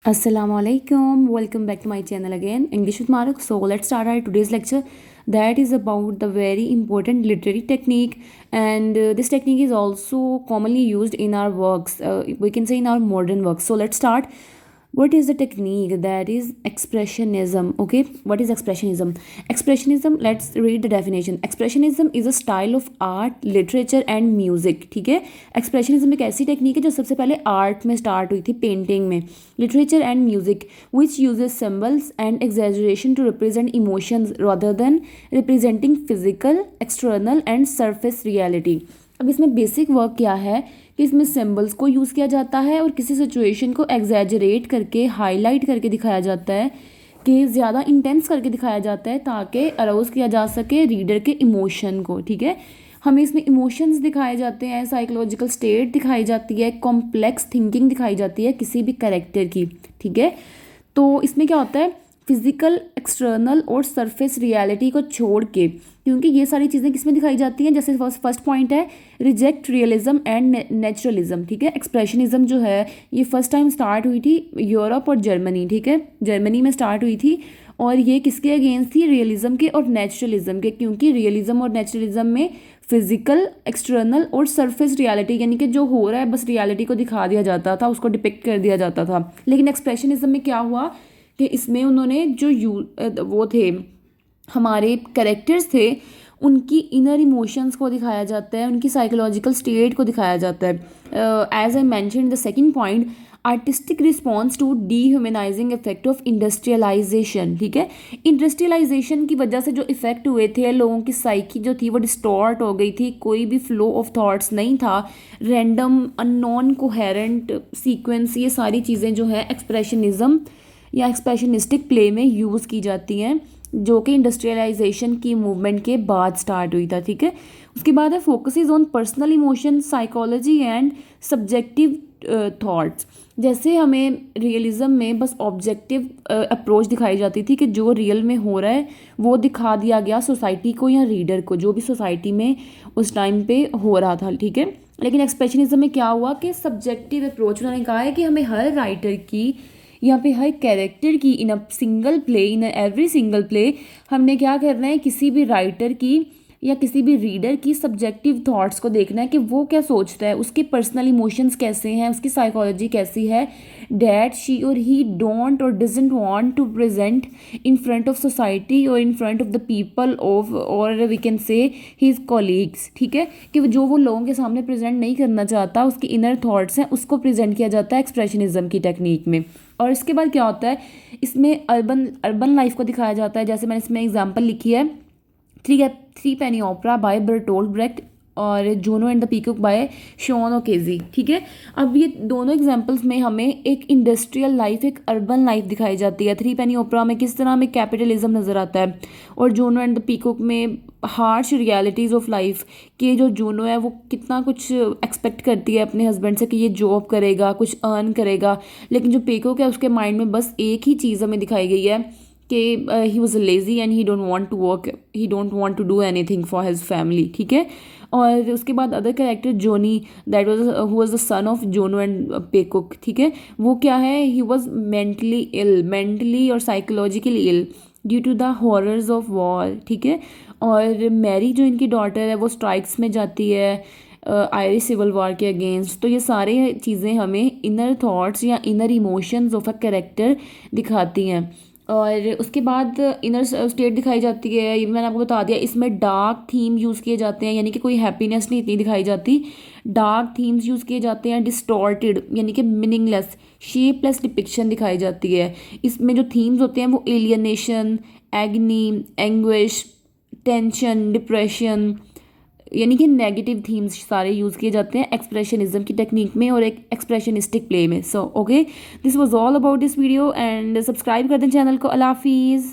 Assalamu alaikum. Welcome back to my channel again, English with Maruk. So let's start our today's lecture. That is about the very important literary technique, and this technique is also commonly used in our works. We can say in our modern works. So let's start. What is the technique? That is expressionism. Okay, what is expressionism? Expressionism, let's read the definition. Expressionism is a style of art, literature and music. ठीक है, expressionism एक ऐसी technique है जो सबसे पहले art में start हुई थी, पेंटिंग में, literature and music, which uses symbols and exaggeration to represent emotions rather than representing physical, external and surface reality. अब इसमें बेसिक वर्क क्या है कि इसमें सिंबल्स को यूज़ किया जाता है और किसी सिचुएशन को एग्जैजरेट करके, हाईलाइट करके दिखाया जाता है, कि ज़्यादा इंटेंस करके दिखाया जाता है ताकि अराउज किया जा सके रीडर के इमोशन को। ठीक है, हमें इसमें इमोशंस दिखाए जाते हैं, साइकोलॉजिकल स्टेट दिखाई जाती है, कॉम्प्लेक्स थिंकिंग दिखाई जाती है किसी भी कैरेक्टर की। ठीक है, तो इसमें क्या होता है, फिजिकल, एक्सटर्नल और सरफेस रियलिटी को छोड़ के, क्योंकि ये सारी चीज़ें किसमें दिखाई जाती हैं, जैसे फर्स्ट पॉइंट है रिजेक्ट रियलिज्म एंड नेचुरलिज्म। ठीक है, एक्सप्रेशनिज्म जो है ये फर्स्ट टाइम स्टार्ट हुई थी यूरोप और जर्मनी। ठीक है, जर्मनी में स्टार्ट हुई थी और ये किसके अगेंस्ट थी, रियलिज्म के और नेचुरलिज्म के, क्योंकि रियलिज्म और नेचुरलिज्म में फिजिकल, एक्सटर्नल और सरफेस रियलिटी यानी कि जो हो रहा है बस रियलिटी को दिखा दिया जाता था, उसको डिपिक्ट कर दिया जाता था। लेकिन एक्सप्रेशनिज्म में क्या हुआ कि इसमें उन्होंने जो वो थे, हमारे करेक्टर्स थे, उनकी इनर इमोशंस को दिखाया जाता है, उनकी साइकोलॉजिकल स्टेट को दिखाया जाता है। As I mention the second point, artistic response to dehumanising effect of industrialisation. ठीक है, इंडस्ट्रियलाइजेशन की वजह से जो इफेक्ट हुए थे, लोगों की साइकी जो थी वो डिस्टॉर्ट हो गई थी, कोई भी फ्लो ऑफ थॉट्स नहीं था, रैंडम, अननोन, कोहेरेंट सीक्वेंस, ये सारी चीज़ें जो है एक्सप्रेशनिज्म या एक्सप्रेशनिस्टिक प्ले में यूज़ की जाती हैं, जो कि इंडस्ट्रियलाइजेशन की मूवमेंट के बाद स्टार्ट हुई था। ठीक है, उसके बाद है focuses on personal emotion, psychology and subjective thoughts. जैसे हमें रियलिज्म में बस ऑब्जेक्टिव अप्रोच दिखाई जाती थी कि जो रियल में हो रहा है वो दिखा दिया गया सोसाइटी को या रीडर को, जो भी सोसाइटी में उस टाइम पे हो रहा था। ठीक है, लेकिन एक्सप्रेशनिज्म में क्या हुआ कि सब्जेक्टिव अप्रोच, उन्होंने कहा है कि हमें हर राइटर की, यहाँ पे हर कैरेक्टर की, in a single play, in every single play, हमने क्या करना है, किसी भी राइटर की या किसी भी रीडर की सब्जेक्टिव थॉट्स को देखना है कि वो क्या सोचता है, उसके पर्सनल इमोशंस कैसे हैं, उसकी साइकोलॉजी कैसी है, डैट शी और ही डोंट और doesn't want to present in front of society और in front of the people of, और we can say his colleagues. ठीक है, कि जो वो लोगों के सामने प्रेजेंट नहीं करना चाहता, उसकी इनर थॉट्स हैं, उसको प्रेजेंट किया जाता है एक्सप्रेशनिज्म की टेक्निक में। और इसके बाद क्या होता है, इसमें अर्बन लाइफ को दिखाया जाता है। जैसे मैंने इसमें एग्जांपल लिखी है, Three Penny Opera by Bertolt Brecht और Juno and the Peacock by Sean O'Casey. ठीक है, अब ये दोनों एग्जांपल्स में हमें एक इंडस्ट्रियल लाइफ, एक अर्बन लाइफ दिखाई जाती है। थ्री पेनी ओपरा में किस तरह हमें कैपिटलिज्म नज़र आता है, और जूनो एंड द पीकॉक में हार्श रियलिटीज़ ऑफ लाइफ, कि जो जूनो है वो कितना कुछ एक्सपेक्ट करती है अपने हस्बैंड से कि ये जॉब करेगा, कुछ अर्न करेगा, लेकिन जो पीकॉक है उसके माइंड में बस एक ही चीज़ हमें दिखाई गई है कि he was lazy and he don't want to work, he don't want to do anything for his family. ठीक है, और उसके बाद other character Johnny, that was who was the son of Juno and Peacock. ठीक है, वो क्या है, he was mentally ill, mentally और psychologically ill due to the horrors of war. ठीक है, और मैरी जो इनकी डॉटर है वो स्ट्राइक्स में जाती है आयरिश सिविल वॉर के अगेंस्ट। तो ये सारे चीज़ें हमें इनर थॉट्स या inner emotions of a character दिखाती हैं। और उसके बाद इनर स्टेट दिखाई जाती है, ये भी मैंने आपको बता दिया। इसमें डार्क थीम यूज़ किए जाते हैं, यानी कि कोई हैप्पीनेस नहीं इतनी दिखाई जाती, डार्क थीम्स यूज़ किए जाते हैं। डिस्टॉर्टेड यानी कि मीनिंगलेस, शेपलेस डिपिक्शन दिखाई जाती है। इसमें जो थीम्स होते हैं वो एलियनेशन, एग्नी, एंग्विश, टेंशन, डिप्रेशन, यानी कि नेगेटिव थीम्स सारे यूज़ किए जाते हैं एक्सप्रेशनिज्म की टेक्निक में और एक एक्सप्रेशनिस्टिक प्ले में। So okay, this was all about this video, and subscribe कर दें चैनल को। अल्लाह हाफिज़।